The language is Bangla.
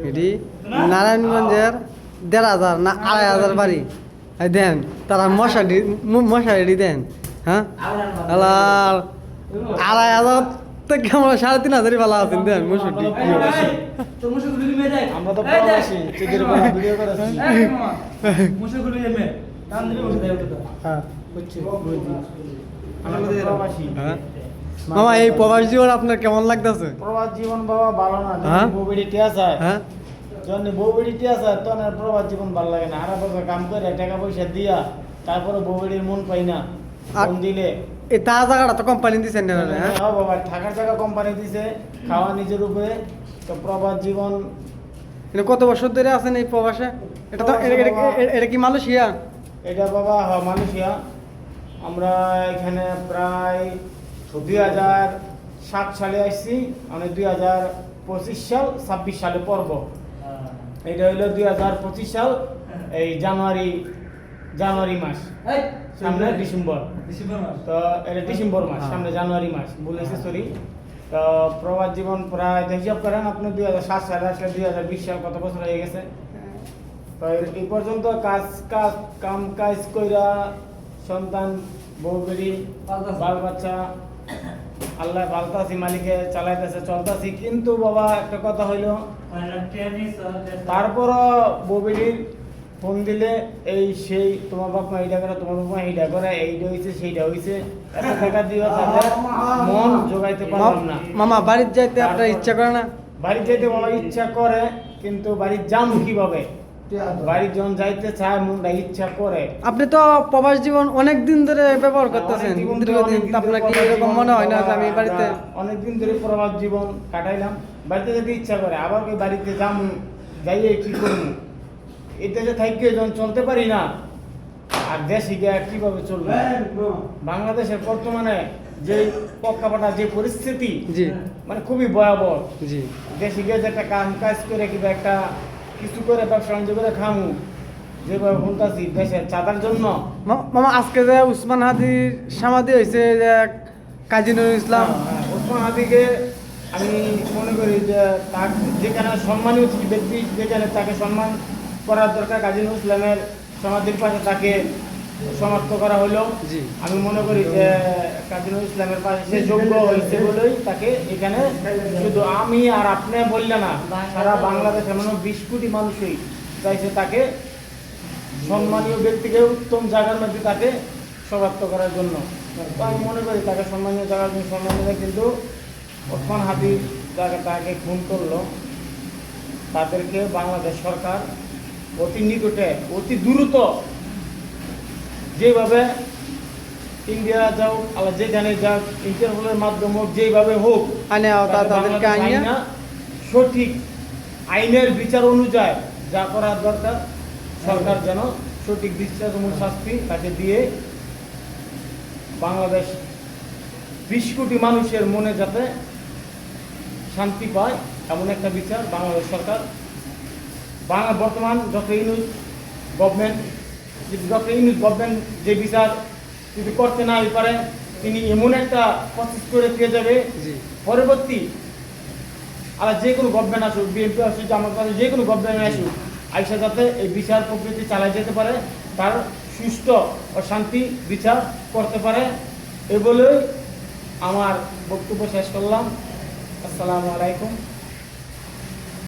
এটি নারায়ণগঞ্জের 1,500 না 2,500 বাড়ি দেন তারা মশারি দেন হ্যাঁ 2,500 থেকে আমরা 3,500 ভালো আছেন দেন মশারি আমরা তো প্রবাসী চিকের উপর ভিডিও করেছি হ্যাঁ বুঝছি আমরা প্রবাসী হ্যাঁ মামা এই প্রবাস জীবন আপনার কেমন লাগতেছে প্রবাস জীবন বাবা ভালো না হ্যাঁ? বউ বেড়ি টিয়া চায় হ্যাঁ যখন বউ বেড়ি টিয়া চায় তখন আর প্রবাস জীবন ভালো লাগে না আরা বছর কাম করে টাকা পয়সা দিয়া তারপরে বউ বেড়ির মন পাই না আর- ফোন দিলে এই তা জায়গাটা তো কোম্পানি দিচ্ছেন না হ্যাঁ হ্যাঁ বাবা থাকার জায়গা কোম্পানি দিছে খাওয়া নিজের উপরে তো প্রবাস জীবন এটা কত বছর ধরে আছেন এই প্রবাসে এটা তো এটা কি মালয়েশিয়া এটা বাবা মালয়েশিয়া আমরা এখানে প্রায় 2007 সালে আসছি মানে 2025 সাল 26 সালে পর্ব এটা হইলো 2025 সাল এই জানুয়ারি মাস সামনে ডিসেম্বর তো এটা ডিসেম্বর মাস সামনে জানুয়ারি মাস বলেছি সরি তো প্রবাস জীবন প্রায় হিসাব করেন আপনি 2007 সালে আসলে 2020 সাল কত বছর হয়ে গেছে তো এই পর্যন্ত কাম কাজ কইরা সন্তান বউ বেড়ি বাল বাচ্চা আল্লাহ পালতাছি মালিকে চালাইতেছে চলতাছি কিন্তু বাবা একটা কথা হইলো তারপরও বউ বেড়ির ফোন দিলে এই সেই তোমার বাপ মা এইটা করে তোমার বাপ মা এইটা করে এইটা হইছে সেইটা হইছে এত টাকা দিও তাদের মন জোগাইতে পারলাম না মামা বাড়ির যাইতে আপনার ইচ্ছা করে না বাড়ি যেতে বাবা ইচ্ছা করে কিন্তু বাড়ির যাম কিভাবে বাড়ি যখন যাইতে চায় মনটা ইচ্ছা করে আপনি তো প্রবাস জীবন অনেক দিন ধরে ব্যবহার করতেছেন দীর্ঘদিন আপনার কি এরকম মনে হয় না যে আমি বাড়িতে অনেকদিন ধরে প্রবাস জীবন কাটাইলাম বাড়িতে যেতে ইচ্ছা করে আবার ওই বাড়িতে যাম যাইয়ে কি করবো এটা যে থাইকে যখন চলতে পারি না আর দেশে গিয়ে কিভাবে চলবে বাংলাদেশের বর্তমানে যে পক্ষাপাটা যে পরিস্থিতি জি মানে খুবই ভয়াবহ জি দেশে গিয়ে যে একটা কাজ করে কিংবা একটা কিছু করে ব্যবসা বাণিজ্য করে খামু যেভাবে বলতেছি দেশের চাঁদার জন্য মামা আজকে যে উসমান হাদির সমাধি হয়েছে যে কাজী নজরুল ইসলাম ওসমান হাদিকে আমি মনে করি যে তার যেখানে সম্মানীয় ব্যক্তি যেখানে তাকে সম্মান করার দরকার কাজী নজরুল ইসলামের সমাধির পাশে তাকে সমাপ্ত করা হলো জি আমি মনে করি যে কাজী নজরুল ইসলামের পাশে সে যোগ্য হয়েছে বলেই তাকে এখানে শুধু আমি আর আপনি বললে না সারা বাংলাদেশ এমন 20 কোটি মানুষই চাইছে তাকে সম্মানীয় ব্যক্তিকে উত্তম জায়গার মধ্যে তাকে সমাপ্ত করার জন্য তো আমি মনে করি তাকে সম্মানীয় জায়গার জন্য সম্মানীয় কিন্তু ওসমান হাদির যাকে তাকে খুন করলো তাদেরকে বাংলাদেশ সরকার অতি নিকটে অতি দ্রুত যেভাবে ইন্ডিয়া যাও আবার যেখানে যাক ইন্টারপোলের মাধ্যমে যেভাবে হোক তাদেরকে আইনা সঠিক আইনের বিচার অনুযায়ী যা করার দরকার সরকার যেন সঠিক দৃষ্টান্তমূলক শাস্তি তাকে দিয়ে বাংলাদেশ 20 কোটি মানুষের মনে যাতে শান্তি পায় এমন একটা বিচার বাংলাদেশ সরকার বর্তমান ডক্টর ইউনূস গভর্নমেন্ট যে বিচার যদি করতে না পারে তিনি এমন একটা প্রসেস করে দিয়ে যাবে পরবর্তী আর যে কোনো গভর্নমেন্ট আসুক বিএনপি আসুক জামাত আসুক যে কোনো গভর্নমেন্ট আসুক আইসা যাতে এই বিচার প্রকৃতি চালাই যেতে পারে তার সুষ্ঠু ও শান্তি বিচার করতে পারে এ বলেই আমার বক্তব্য শেষ করলাম আসসালামু আলাইকুম